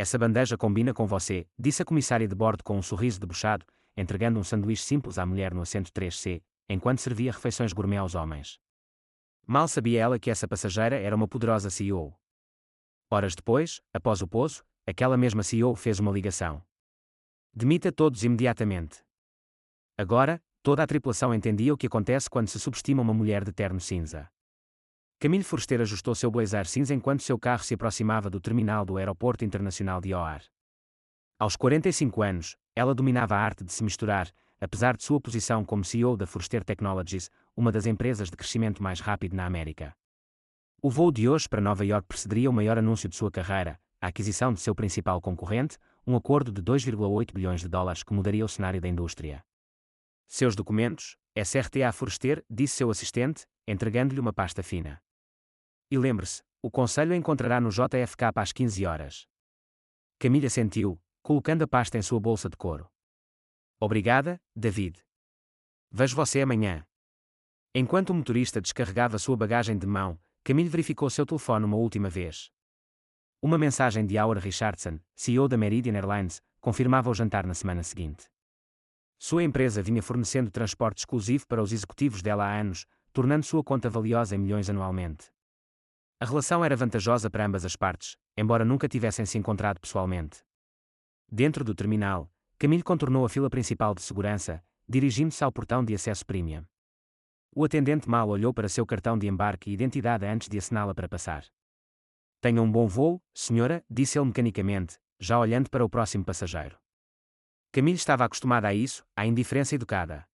Essa bandeja combina com você, disse a comissária de bordo com um sorriso debochado, entregando um sanduíche simples à mulher no assento 3C, enquanto servia refeições gourmet aos homens. Mal sabia ela que essa passageira era uma poderosa CEO. Horas depois, após o pouso, aquela mesma CEO fez uma ligação. Demita todos imediatamente. Agora, toda a tripulação entendia o que acontece quando se subestima uma mulher de terno cinza. Camille Forster ajustou seu blazer cinza enquanto seu carro se aproximava do terminal do Aeroporto Internacional de O'Hare. Aos 45 anos, ela dominava a arte de se misturar, apesar de sua posição como CEO da Forster Technologies, uma das empresas de crescimento mais rápido na América. O voo de hoje para Nova York precederia o maior anúncio de sua carreira, a aquisição de seu principal concorrente, um acordo de 2,8 bilhões de dólares que mudaria o cenário da indústria. Seus documentos, SRTA Forster, disse seu assistente, entregando-lhe uma pasta fina. E lembre-se, o conselho a encontrará no JFK às 15 horas. Camille assentiu, colocando a pasta em sua bolsa de couro. Obrigada, David. Vejo você amanhã. Enquanto o motorista descarregava sua bagagem de mão, Camille verificou seu telefone uma última vez. Uma mensagem de Aura Richardson, CEO da Meridian Airlines, confirmava o jantar na semana seguinte. Sua empresa vinha fornecendo transporte exclusivo para os executivos dela há anos, tornando sua conta valiosa em milhões anualmente. A relação era vantajosa para ambas as partes, embora nunca tivessem se encontrado pessoalmente. Dentro do terminal, Camille contornou a fila principal de segurança, dirigindo-se ao portão de acesso premium. O atendente mal olhou para seu cartão de embarque e identidade antes de assiná-la para passar. Tenha um bom voo, senhora, disse ele mecanicamente, já olhando para o próximo passageiro. Camille estava acostumada a isso, à indiferença educada.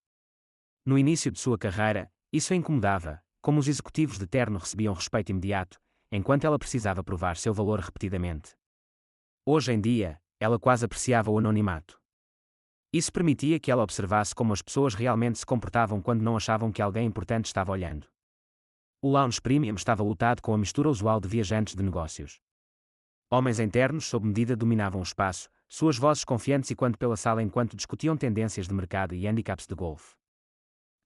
No início de sua carreira, isso a incomodava, como os executivos de terno recebiam respeito imediato, enquanto ela precisava provar seu valor repetidamente. Hoje em dia, ela quase apreciava o anonimato. Isso permitia que ela observasse como as pessoas realmente se comportavam quando não achavam que alguém importante estava olhando. O lounge premium estava lotado com a mistura usual de viajantes de negócios. Homens em ternos sob medida dominavam o espaço, suas vozes confiantes ecoando pela sala enquanto discutiam tendências de mercado e handicaps de golfe.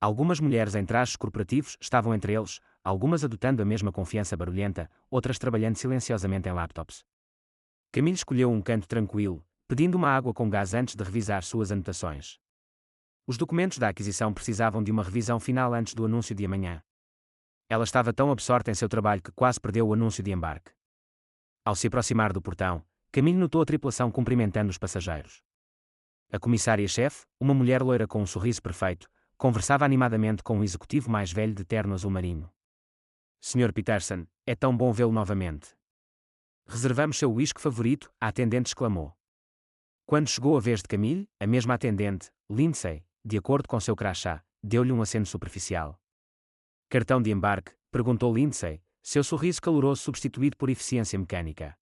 Algumas mulheres em trajes corporativos estavam entre eles, algumas adotando a mesma confiança barulhenta, outras trabalhando silenciosamente em laptops. Camille escolheu um canto tranquilo, pedindo uma água com gás antes de revisar suas anotações. Os documentos da aquisição precisavam de uma revisão final antes do anúncio de amanhã. Ela estava tão absorta em seu trabalho que quase perdeu o anúncio de embarque. Ao se aproximar do portão, Camille notou a tripulação cumprimentando os passageiros. A comissária-chefe, uma mulher loira com um sorriso perfeito, conversava animadamente com um executivo mais velho de terno azul marinho. Sr. Peterson, é tão bom vê-lo novamente. Reservamos seu whisky favorito, a atendente exclamou. Quando chegou a vez de Camille, a mesma atendente, Lindsay, de acordo com seu crachá, deu-lhe um aceno superficial. Cartão de embarque? Perguntou Lindsay, seu sorriso caloroso substituído por eficiência mecânica.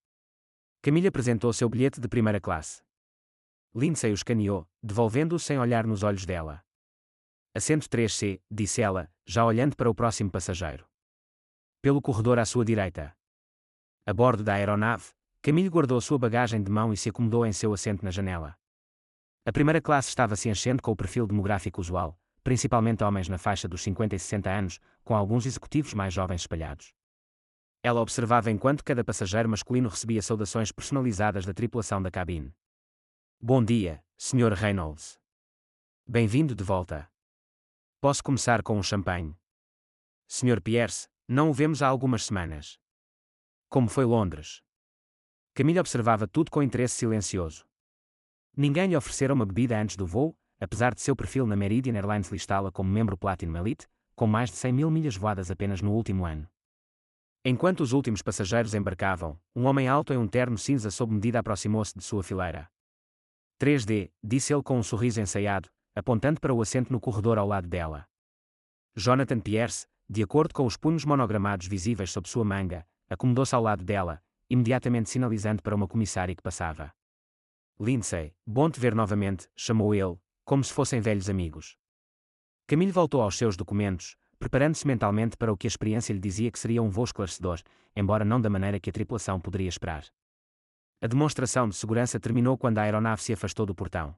Camille apresentou seu bilhete de primeira classe. Lindsay o escaneou, devolvendo-o sem olhar nos olhos dela. Assento 3C, disse ela, já olhando para o próximo passageiro. Pelo corredor à sua direita. A bordo da aeronave, Camille guardou sua bagagem de mão e se acomodou em seu assento na janela. A primeira classe estava se enchendo com o perfil demográfico usual, principalmente homens na faixa dos 50 e 60 anos, com alguns executivos mais jovens espalhados. Ela observava enquanto cada passageiro masculino recebia saudações personalizadas da tripulação da cabine. Bom dia, Sr. Reynolds. Bem-vindo de volta. Posso começar com um champanhe? Sr. Pierce, não o vemos há algumas semanas. Como foi Londres? Camille observava tudo com interesse silencioso. Ninguém lhe oferecera uma bebida antes do voo, apesar de seu perfil na Meridian Airlines listá-la como membro Platinum Elite, com mais de 100 mil milhas voadas apenas no último ano. Enquanto os últimos passageiros embarcavam, um homem alto em um terno cinza sob medida aproximou-se de sua fileira. 3D, disse ele com um sorriso ensaiado, apontando para o assento no corredor ao lado dela. Jonathan Pierce, de acordo com os punhos monogramados visíveis sob sua manga, acomodou-se ao lado dela, imediatamente sinalizando para uma comissária que passava. Lindsay, bom te ver novamente, chamou ele, como se fossem velhos amigos. Camille voltou aos seus documentos, preparando-se mentalmente para o que a experiência lhe dizia que seria um voo esclarecedor, embora não da maneira que a tripulação poderia esperar. A demonstração de segurança terminou quando a aeronave se afastou do portão.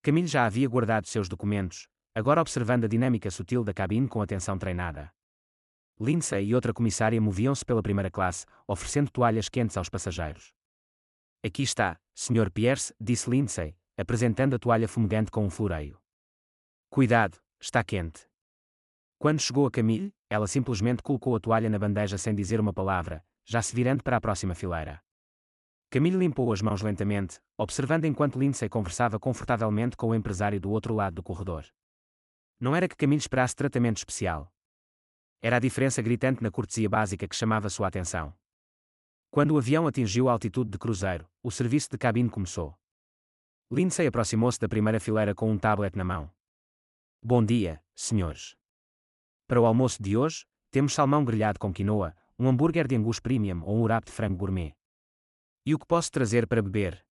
Camille já havia guardado seus documentos, agora observando a dinâmica sutil da cabine com atenção treinada. Lindsay e outra comissária moviam-se pela primeira classe, oferecendo toalhas quentes aos passageiros. Aqui está, Sr. Pierce, disse Lindsay, apresentando a toalha fumegante com um floreio. Cuidado, está quente. Quando chegou a Camille, ela simplesmente colocou a toalha na bandeja sem dizer uma palavra, já se virando para a próxima fileira. Camille limpou as mãos lentamente, observando enquanto Lindsay conversava confortavelmente com o empresário do outro lado do corredor. Não era que Camille esperasse tratamento especial. Era a diferença gritante na cortesia básica que chamava sua atenção. Quando o avião atingiu a altitude de cruzeiro, o serviço de cabine começou. Lindsay aproximou-se da primeira fileira com um tablet na mão. Bom dia, senhores. Para o almoço de hoje, temos salmão grelhado com quinoa, um hambúrguer de angus premium ou um wrap de frango gourmet. E o que posso trazer para beber?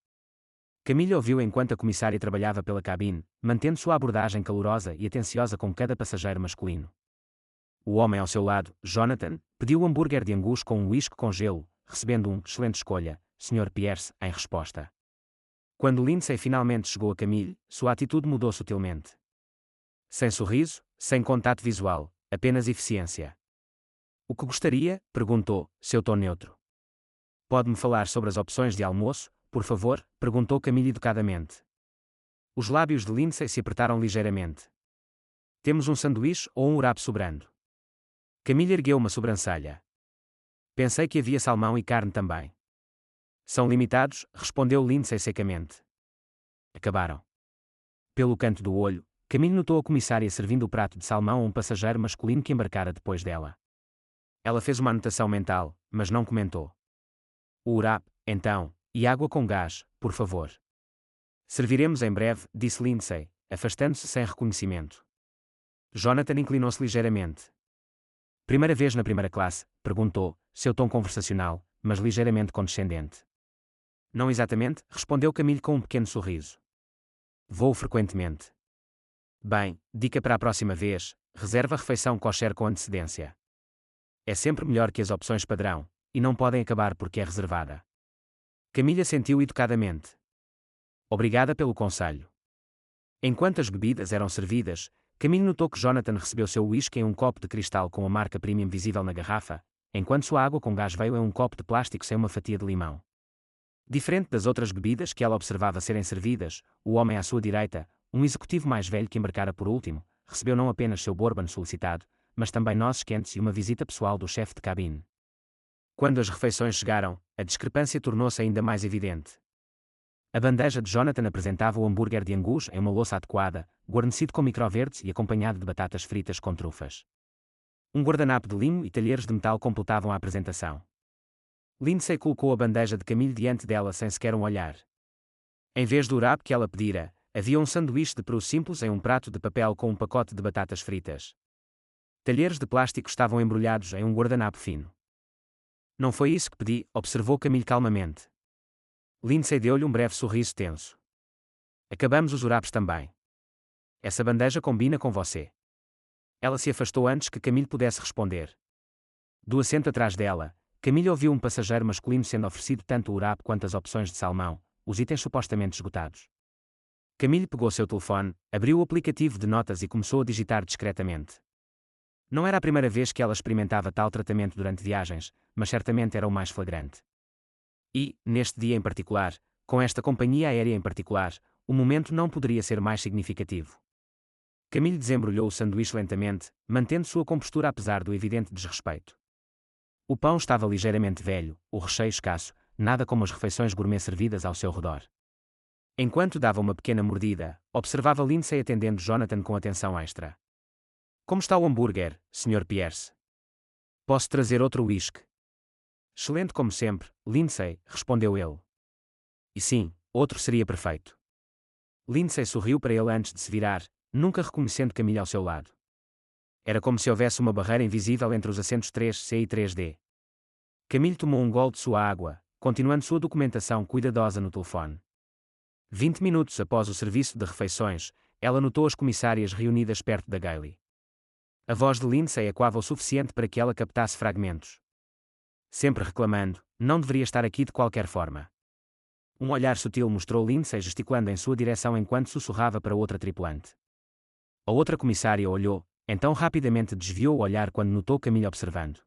Camille ouviu enquanto a comissária trabalhava pela cabine, mantendo sua abordagem calorosa e atenciosa com cada passageiro masculino. O homem ao seu lado, Jonathan, pediu o hambúrguer de angus com um whisky com gelo, recebendo um excelente escolha, Sr. Pierce, em resposta. Quando Lindsay finalmente chegou a Camille, sua atitude mudou sutilmente. Sem sorriso, sem contato visual, apenas eficiência. O que gostaria? Perguntou, seu tom neutro. Pode-me falar sobre as opções de almoço, por favor? Perguntou Camille educadamente. Os lábios de Lindsay se apertaram ligeiramente. Temos um sanduíche ou um wrap sobrando? Camille ergueu uma sobrancelha. Pensei que havia salmão e carne também. São limitados, respondeu Lindsay secamente. Acabaram. Pelo canto do olho, Camille notou a comissária servindo o prato de salmão a um passageiro masculino que embarcara depois dela. Ela fez uma anotação mental, mas não comentou. O wrap, então, e água com gás, por favor. Serviremos em breve, disse Lindsay, afastando-se sem reconhecimento. Jonathan inclinou-se ligeiramente. Primeira vez na primeira classe? Perguntou, seu tom conversacional, mas ligeiramente condescendente. Não exatamente, respondeu Camille com um pequeno sorriso. Vou frequentemente. Bem, dica para a próxima vez, reserva a refeição kosher com antecedência. É sempre melhor que as opções padrão, e não podem acabar porque é reservada. Camille assentiu educadamente. Obrigada pelo conselho. Enquanto as bebidas eram servidas, Camille notou que Jonathan recebeu seu whisky em um copo de cristal com a marca premium visível na garrafa, enquanto sua água com gás veio em um copo de plástico sem uma fatia de limão. Diferente das outras bebidas que ela observava serem servidas, o homem à sua direita, um executivo mais velho que embarcara por último, recebeu não apenas seu bourbon solicitado, mas também nozes quentes e uma visita pessoal do chefe de cabine. Quando as refeições chegaram, a discrepância tornou-se ainda mais evidente. A bandeja de Jonathan apresentava o hambúrguer de angus em uma louça adequada, guarnecido com microverdes e acompanhado de batatas fritas com trufas. Um guardanapo de limo e talheres de metal completavam a apresentação. Lindsay colocou a bandeja de Camille diante dela sem sequer um olhar. Em vez do wrap que ela pedira, havia um sanduíche de peru simples em um prato de papel com um pacote de batatas fritas. Talheres de plástico estavam embrulhados em um guardanapo fino. Não foi isso que pedi, observou Camille calmamente. Lindsay deu-lhe um breve sorriso tenso. Acabamos os wraps também. Essa bandeja combina com você. Ela se afastou antes que Camille pudesse responder. Do assento atrás dela, Camille ouviu um passageiro masculino sendo oferecido tanto o wrap quanto as opções de salmão, os itens supostamente esgotados. Camille pegou seu telefone, abriu o aplicativo de notas e começou a digitar discretamente. Não era a primeira vez que ela experimentava tal tratamento durante viagens, mas certamente era o mais flagrante. E, neste dia em particular, com esta companhia aérea em particular, o momento não poderia ser mais significativo. Camille desembrulhou o sanduíche lentamente, mantendo sua compostura apesar do evidente desrespeito. O pão estava ligeiramente velho, o recheio escasso, nada como as refeições gourmet servidas ao seu redor. Enquanto dava uma pequena mordida, observava Lindsay atendendo Jonathan com atenção extra. Como está o hambúrguer, Sr. Pierce? Posso trazer outro whisky? Excelente como sempre, Lindsay, respondeu ele. E sim, outro seria perfeito. Lindsay sorriu para ele antes de se virar, nunca reconhecendo Camille ao seu lado. Era como se houvesse uma barreira invisível entre os assentos 3C e 3D. Camille tomou um gole de sua água, continuando sua documentação cuidadosa no telefone. 20 minutos após o serviço de refeições, ela notou as comissárias reunidas perto da Gailey. A voz de Lindsay ecoava o suficiente para que ela captasse fragmentos. Sempre reclamando, não deveria estar aqui de qualquer forma. Um olhar sutil mostrou Lindsay gesticulando em sua direção enquanto sussurrava para outra tripulante. A outra comissária olhou, então rapidamente desviou o olhar quando notou Camille observando.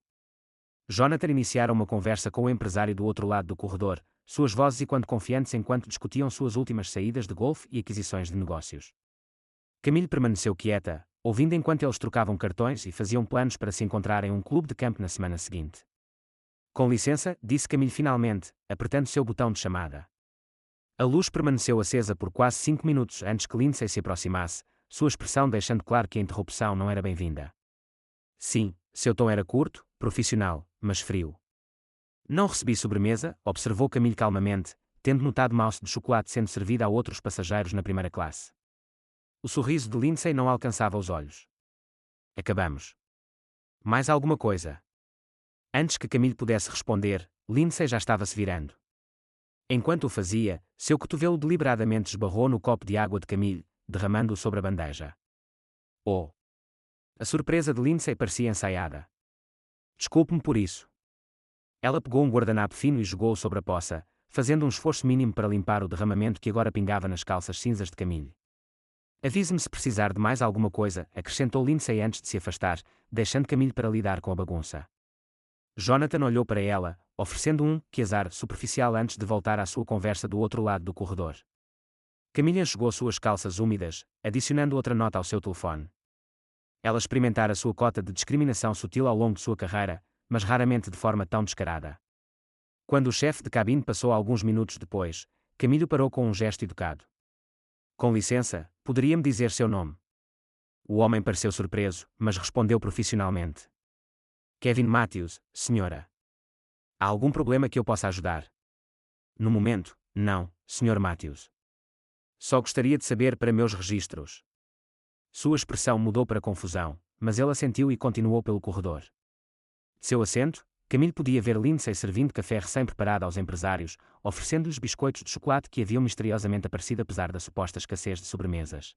Jonathan iniciara uma conversa com o empresário do outro lado do corredor, suas vozes e quando confiantes enquanto discutiam suas últimas saídas de golfe e aquisições de negócios. Camille permaneceu quieta, ouvindo enquanto eles trocavam cartões e faziam planos para se encontrar em um clube de campo na semana seguinte. Com licença, disse Camille finalmente, apertando seu botão de chamada. A luz permaneceu acesa por quase 5 minutos antes que Lindsay se aproximasse, sua expressão deixando claro que a interrupção não era bem-vinda. Sim, seu tom era curto, profissional, mas frio. Não recebi sobremesa, observou Camille calmamente, tendo notado mousse de chocolate sendo servida a outros passageiros na primeira classe. O sorriso de Lindsay não alcançava os olhos. Acabamos. Mais alguma coisa? Antes que Camille pudesse responder, Lindsay já estava se virando. Enquanto o fazia, seu cotovelo deliberadamente esbarrou no copo de água de Camille, derramando-o sobre a bandeja. Oh! A surpresa de Lindsay parecia ensaiada. Desculpe-me por isso. Ela pegou um guardanapo fino e jogou-o sobre a poça, fazendo um esforço mínimo para limpar o derramamento que agora pingava nas calças cinzas de Camille. Avise-me se precisar de mais alguma coisa, acrescentou Lindsay antes de se afastar, deixando Camille para lidar com a bagunça. Jonathan olhou para ela, oferecendo um "que azar" superficial antes de voltar à sua conversa do outro lado do corredor. Camille enxugou suas calças úmidas, adicionando outra nota ao seu telefone. Ela experimentara sua cota de discriminação sutil ao longo de sua carreira, mas raramente de forma tão descarada. Quando o chefe de cabine passou alguns minutos depois, Camille parou com um gesto educado. Com licença, poderia-me dizer seu nome? O homem pareceu surpreso, mas respondeu profissionalmente. Kevin Matthews, senhora. Há algum problema que eu possa ajudar? No momento, não, Sr. Matthews. Só gostaria de saber para meus registros. Sua expressão mudou para confusão, mas ele assentiu e continuou pelo corredor. De seu assento, Camille podia ver Lindsay servindo café recém-preparado aos empresários, oferecendo-lhes biscoitos de chocolate que haviam misteriosamente aparecido apesar da suposta escassez de sobremesas.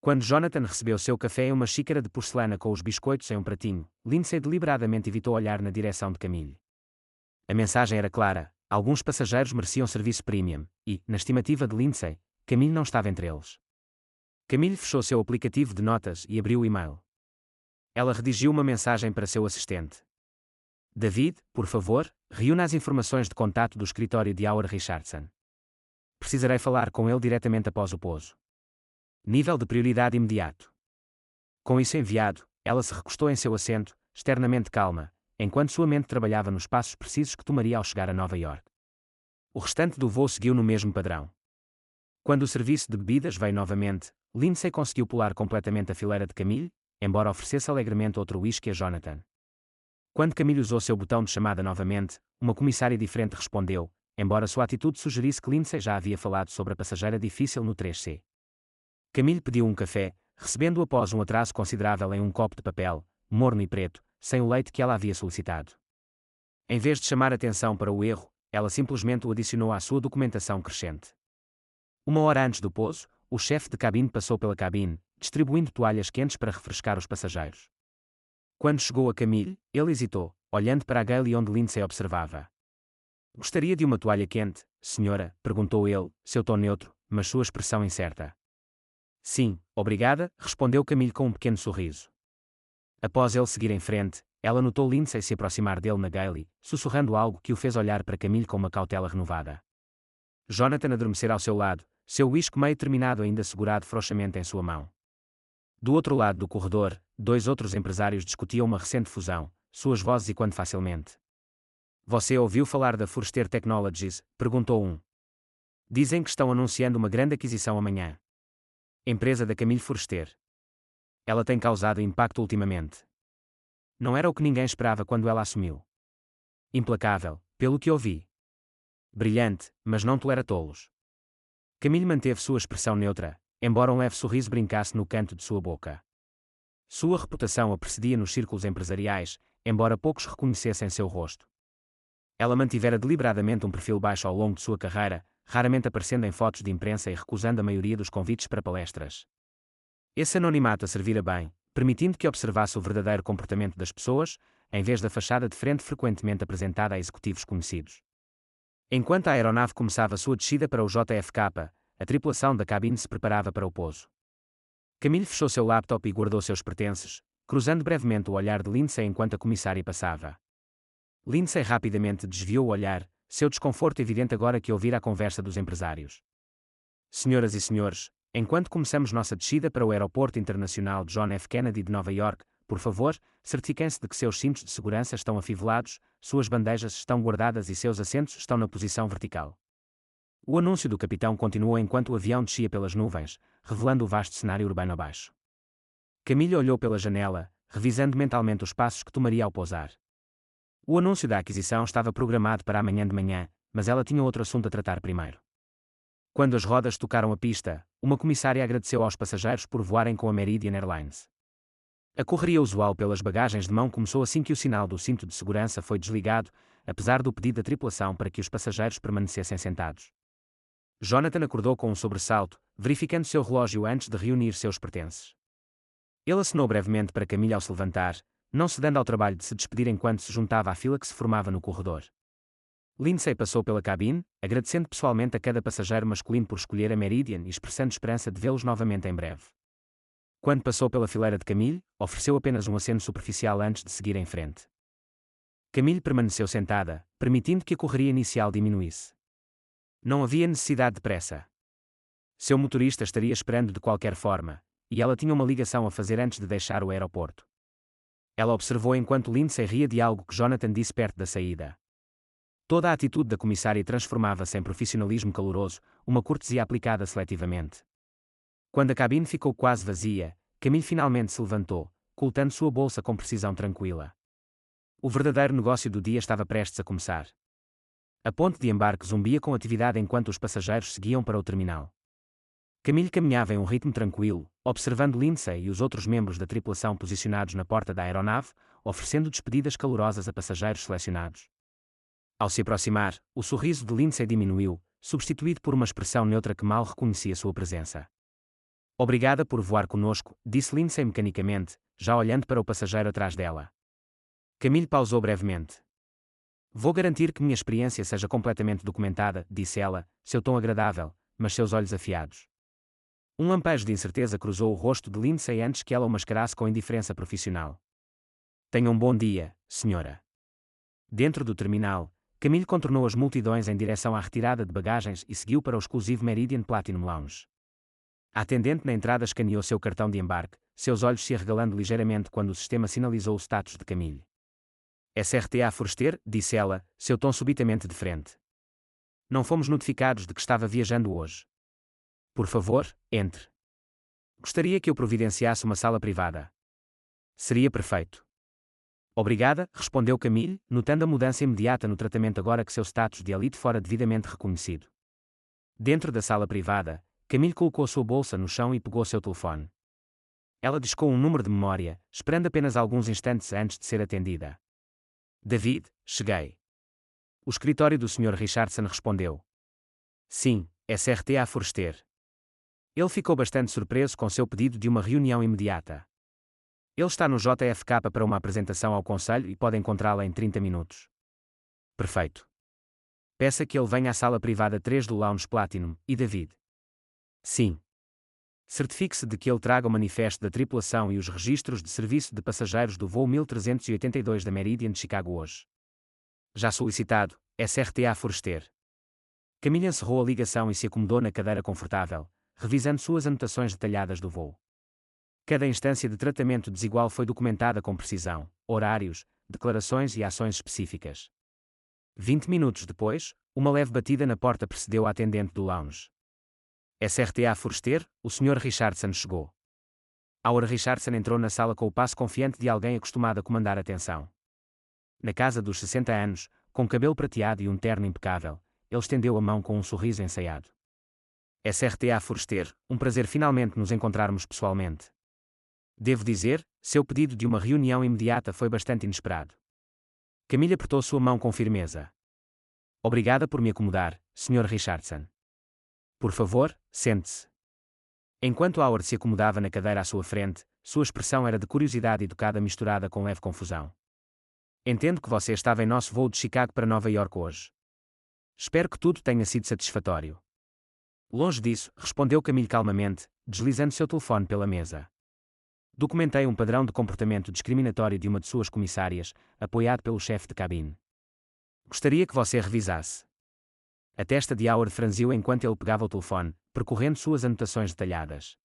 Quando Jonathan recebeu seu café em uma xícara de porcelana com os biscoitos em um pratinho, Lindsay deliberadamente evitou olhar na direção de Camille. A mensagem era clara: alguns passageiros mereciam serviço premium, e, na estimativa de Lindsay, Camille não estava entre eles. Camille fechou seu aplicativo de notas e abriu o e-mail. Ela redigiu uma mensagem para seu assistente. David, por favor, reúna as informações de contato do escritório de Howard Richardson. Precisarei falar com ele diretamente após o pouso. Nível de prioridade imediato. Com isso enviado, ela se recostou em seu assento, externamente calma, enquanto sua mente trabalhava nos passos precisos que tomaria ao chegar a Nova York. O restante do voo seguiu no mesmo padrão. Quando o serviço de bebidas veio novamente, Lindsay conseguiu pular completamente a fileira de Camille, embora oferecesse alegremente outro whisky a Jonathan. Quando Camille usou seu botão de chamada novamente, uma comissária diferente respondeu, embora sua atitude sugerisse que Lindsay já havia falado sobre a passageira difícil no 3C. Camille pediu um café, recebendo-o após um atraso considerável em um copo de papel, morno e preto, sem o leite que ela havia solicitado. Em vez de chamar atenção para o erro, ela simplesmente o adicionou à sua documentação crescente. Uma hora antes do pouso, o chefe de cabine passou pela cabine, distribuindo toalhas quentes para refrescar os passageiros. Quando chegou a Camille, ele hesitou, olhando para a galley onde Lindsay observava. Gostaria de uma toalha quente, senhora? Perguntou ele, seu tom neutro, mas sua expressão incerta. Sim, obrigada, respondeu Camille com um pequeno sorriso. Após ele seguir em frente, ela notou Lindsay se aproximar dele na galley, sussurrando algo que o fez olhar para Camille com uma cautela renovada. Jonathan adormecera ao seu lado, seu whisky meio terminado ainda segurado frouxamente em sua mão. Do outro lado do corredor, dois outros empresários discutiam uma recente fusão, suas vozes ecoando facilmente. Você ouviu falar da Forrester Technologies? Perguntou um. Dizem que estão anunciando uma grande aquisição amanhã. Empresa da Camille Forrester. Ela tem causado impacto ultimamente. Não era o que ninguém esperava quando ela assumiu. Implacável, pelo que ouvi. Brilhante, mas não tolera tolos. Camille manteve sua expressão neutra, embora um leve sorriso brincasse no canto de sua boca. Sua reputação a precedia nos círculos empresariais, embora poucos reconhecessem seu rosto. Ela mantivera deliberadamente um perfil baixo ao longo de sua carreira, raramente aparecendo em fotos de imprensa e recusando a maioria dos convites para palestras. Esse anonimato a servira bem, permitindo que observasse o verdadeiro comportamento das pessoas, em vez da fachada de frente frequentemente apresentada a executivos conhecidos. Enquanto a aeronave começava sua descida para o JFK, a tripulação da cabine se preparava para o pouso. Camille fechou seu laptop e guardou seus pertences, cruzando brevemente o olhar de Lindsay enquanto a comissária passava. Lindsay rapidamente desviou o olhar, seu desconforto evidente agora que ouvira a conversa dos empresários. Senhoras e senhores, enquanto começamos nossa descida para o Aeroporto Internacional John F. Kennedy de Nova York, por favor, certifiquem-se de que seus cintos de segurança estão afivelados, suas bandejas estão guardadas e seus assentos estão na posição vertical. O anúncio do capitão continuou enquanto o avião descia pelas nuvens, revelando o vasto cenário urbano abaixo. Camille olhou pela janela, revisando mentalmente os passos que tomaria ao pousar. O anúncio da aquisição estava programado para amanhã de manhã, mas ela tinha outro assunto a tratar primeiro. Quando as rodas tocaram a pista, uma comissária agradeceu aos passageiros por voarem com a Meridian Airlines. A correria usual pelas bagagens de mão começou assim que o sinal do cinto de segurança foi desligado, apesar do pedido da tripulação para que os passageiros permanecessem sentados. Jonathan acordou com um sobressalto, verificando seu relógio antes de reunir seus pertences. Ele acenou brevemente para Camille ao se levantar, não se dando ao trabalho de se despedir enquanto se juntava à fila que se formava no corredor. Lindsay passou pela cabine, agradecendo pessoalmente a cada passageiro masculino por escolher a Meridian e expressando esperança de vê-los novamente em breve. Quando passou pela fileira de Camille, ofereceu apenas um aceno superficial antes de seguir em frente. Camille permaneceu sentada, permitindo que a correria inicial diminuísse. Não havia necessidade de pressa. Seu motorista estaria esperando de qualquer forma, e ela tinha uma ligação a fazer antes de deixar o aeroporto. Ela observou enquanto Lindsay ria de algo que Jonathan disse perto da saída. Toda a atitude da comissária transformava-se em profissionalismo caloroso, uma cortesia aplicada seletivamente. Quando a cabine ficou quase vazia, Camille finalmente se levantou, coltando sua bolsa com precisão tranquila. O verdadeiro negócio do dia estava prestes a começar. A ponte de embarque zumbia com atividade enquanto os passageiros seguiam para o terminal. Camille caminhava em um ritmo tranquilo, observando Lindsay e os outros membros da tripulação posicionados na porta da aeronave, oferecendo despedidas calorosas a passageiros selecionados. Ao se aproximar, o sorriso de Lindsay diminuiu, substituído por uma expressão neutra que mal reconhecia sua presença. Obrigada por voar conosco, disse Lindsay mecanicamente, já olhando para o passageiro atrás dela. Camille pausou brevemente. Vou garantir que minha experiência seja completamente documentada, disse ela, seu tom agradável, mas seus olhos afiados. Um lampejo de incerteza cruzou o rosto de Lindsay antes que ela o mascarasse com indiferença profissional. Tenha um bom dia, senhora. Dentro do terminal, Camille contornou as multidões em direção à retirada de bagagens e seguiu para o exclusivo Meridian Platinum Lounge. A atendente na entrada escaneou seu cartão de embarque, seus olhos se arregalando ligeiramente quando o sistema sinalizou o status de Camille. SRTA Forster, disse ela, seu tom subitamente de frente. Não fomos notificados de que estava viajando hoje. Por favor, entre. Gostaria que eu providenciasse uma sala privada. Seria perfeito. Obrigada, respondeu Camille, notando a mudança imediata no tratamento agora que seu status de elite fora devidamente reconhecido. Dentro da sala privada, Camille colocou sua bolsa no chão e pegou seu telefone. Ela discou um número de memória, esperando apenas alguns instantes antes de ser atendida. David, cheguei. O escritório do Sr. Richardson respondeu. Sim, SRTA Forster. Ele ficou bastante surpreso com seu pedido de uma reunião imediata. Ele está no JFK para uma apresentação ao Conselho e pode encontrá-la em 30 minutos. Perfeito. Peça que ele venha à sala privada 3 do Lounge Platinum, e David. Sim. Certifique-se de que ele traga o manifesto da tripulação e os registros de serviço de passageiros do voo 1382 da Meridian de Chicago hoje. Já solicitado, SRTA Forster. Camille encerrou a ligação e se acomodou na cadeira confortável, revisando suas anotações detalhadas do voo. Cada instância de tratamento desigual foi documentada com precisão, horários, declarações e ações específicas. 20 minutos depois, uma leve batida na porta precedeu a atendente do lounge. SRTA Forster, o Sr. Richardson chegou. Aura Richardson entrou na sala com o passo confiante de alguém acostumado a comandar a tensão. Na casa dos 60 anos, com cabelo prateado e um terno impecável, ele estendeu a mão com um sorriso ensaiado. SRTA Forster, um prazer finalmente nos encontrarmos pessoalmente. Devo dizer, seu pedido de uma reunião imediata foi bastante inesperado. Camille apertou sua mão com firmeza. Obrigada por me acomodar, Sr. Richardson. Por favor, sente-se. Enquanto Howard se acomodava na cadeira à sua frente, sua expressão era de curiosidade educada misturada com leve confusão. Entendo que você estava em nosso voo de Chicago para Nova York hoje. Espero que tudo tenha sido satisfatório. Longe disso, respondeu Camille calmamente, deslizando seu telefone pela mesa. Documentei um padrão de comportamento discriminatório de uma de suas comissárias, apoiado pelo chefe de cabine. Gostaria que você revisasse. A testa de Howard franziu enquanto ele pegava o telefone, percorrendo suas anotações detalhadas.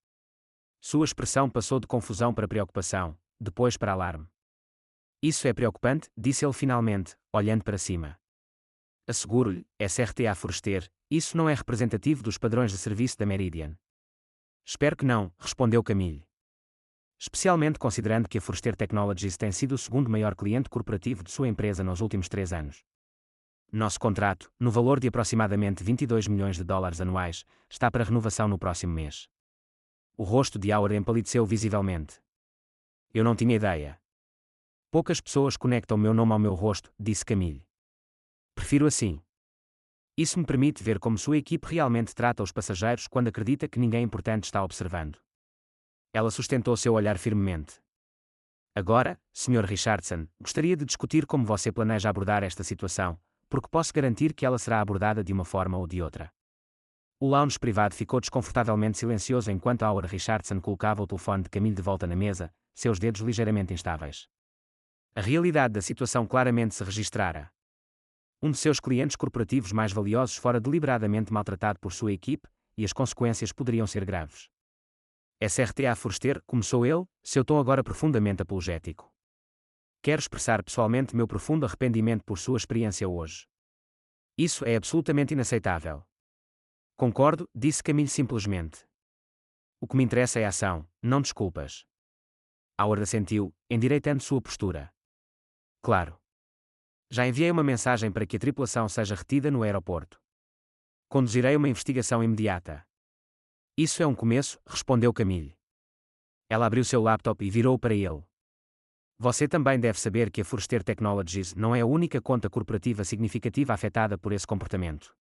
Sua expressão passou de confusão para preocupação, depois para alarme. Isso é preocupante, disse ele finalmente, olhando para cima. Asseguro-lhe, SRTA Forrester, isso não é representativo dos padrões de serviço da Meridian. Espero que não, respondeu Camille. Especialmente considerando que a Forrester Technologies tem sido o segundo maior cliente corporativo de sua empresa nos últimos 3 anos. Nosso contrato, no valor de aproximadamente 22 milhões de dólares anuais, está para renovação no próximo mês. O rosto de Howard empalideceu visivelmente. Eu não tinha ideia. Poucas pessoas conectam meu nome ao meu rosto, disse Camille. Prefiro assim. Isso me permite ver como sua equipe realmente trata os passageiros quando acredita que ninguém importante está observando. Ela sustentou seu olhar firmemente. Agora, Sr. Richardson, gostaria de discutir como você planeja abordar esta situação, porque posso garantir que ela será abordada de uma forma ou de outra. O lounge privado ficou desconfortavelmente silencioso enquanto Howard Richardson colocava o telefone de Camille de volta na mesa, seus dedos ligeiramente instáveis. A realidade da situação claramente se registrara. Um de seus clientes corporativos mais valiosos fora deliberadamente maltratado por sua equipe, e as consequências poderiam ser graves. SRTA Forrester, começou ele, seu tom agora profundamente apologético. Quero expressar pessoalmente meu profundo arrependimento por sua experiência hoje. Isso é absolutamente inaceitável. Concordo, disse Camille simplesmente. O que me interessa é a ação, não desculpas. Howard assentiu, endireitando sua postura. Claro. Já enviei uma mensagem para que a tripulação seja retida no aeroporto. Conduzirei uma investigação imediata. Isso é um começo, respondeu Camille. Ela abriu seu laptop e virou para ele. Você também deve saber que a Forrester Technologies não é a única conta corporativa significativa afetada por esse comportamento.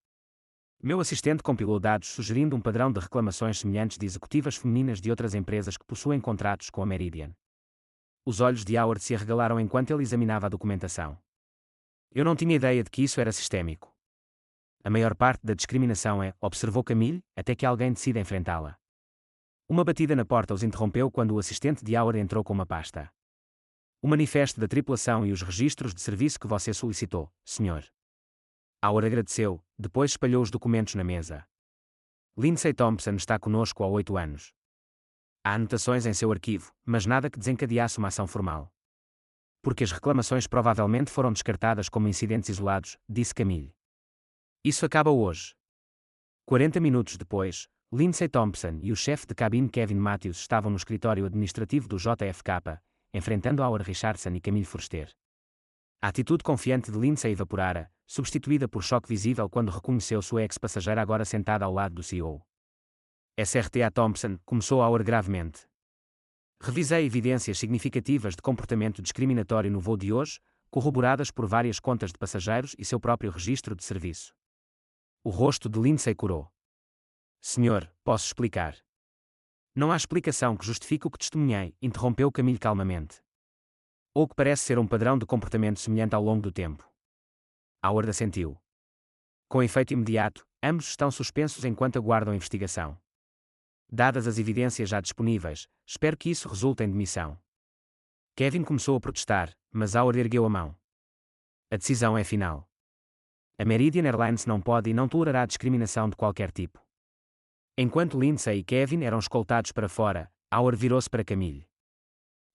Meu assistente compilou dados sugerindo um padrão de reclamações semelhantes de executivas femininas de outras empresas que possuem contratos com a Meridian. Os olhos de Howard se arregalaram enquanto ele examinava a documentação. Eu não tinha ideia de que isso era sistémico. A maior parte da discriminação é, observou Camille, até que alguém decida enfrentá-la. Uma batida na porta os interrompeu quando o assistente de Howard entrou com uma pasta. O manifesto da tripulação e os registros de serviço que você solicitou, senhor. Howard agradeceu, depois espalhou os documentos na mesa. Lindsay Thompson está conosco há 8 anos. Há anotações em seu arquivo, mas nada que desencadeasse uma ação formal. Porque as reclamações provavelmente foram descartadas como incidentes isolados, disse Camille. Isso acaba hoje. 40 minutos depois, Lindsay Thompson e o chefe de cabine Kevin Matthews estavam no escritório administrativo do JFK, enfrentando Howard Richardson e Camille Forrester. A atitude confiante de Lindsay evaporara, substituída por choque visível quando reconheceu sua ex-passageira agora sentada ao lado do CEO. SRTA Thompson, começou Howard gravemente. Revisei evidências significativas de comportamento discriminatório no voo de hoje, corroboradas por várias contas de passageiros e seu próprio registro de serviço. O rosto de Lindsay corou. Senhor, posso explicar. Não há explicação que justifique o que testemunhei, interrompeu Camille calmamente. Ou que parece ser um padrão de comportamento semelhante ao longo do tempo. Howard assentiu. Com efeito imediato, ambos estão suspensos enquanto aguardam a investigação. Dadas as evidências já disponíveis, espero que isso resulte em demissão. Kevin começou a protestar, mas Howard ergueu a mão. A decisão é final. A Meridian Airlines não pode e não tolerará discriminação de qualquer tipo. Enquanto Lindsay e Kevin eram escoltados para fora, Howard virou-se para Camille.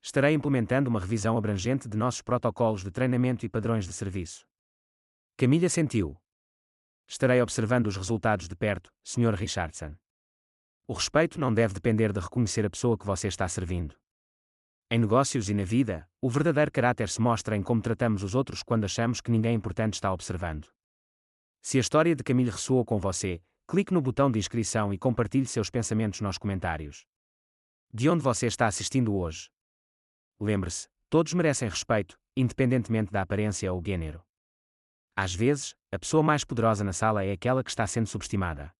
Estarei implementando uma revisão abrangente de nossos protocolos de treinamento e padrões de serviço. Camille assentiu. Estarei observando os resultados de perto, Sr. Richardson. O respeito não deve depender de reconhecer a pessoa que você está servindo. Em negócios e na vida, o verdadeiro caráter se mostra em como tratamos os outros quando achamos que ninguém importante está observando. Se a história de Camille ressoou com você, clique no botão de inscrição e compartilhe seus pensamentos nos comentários. De onde você está assistindo hoje? Lembre-se, todos merecem respeito, independentemente da aparência ou gênero. Às vezes, a pessoa mais poderosa na sala é aquela que está sendo subestimada.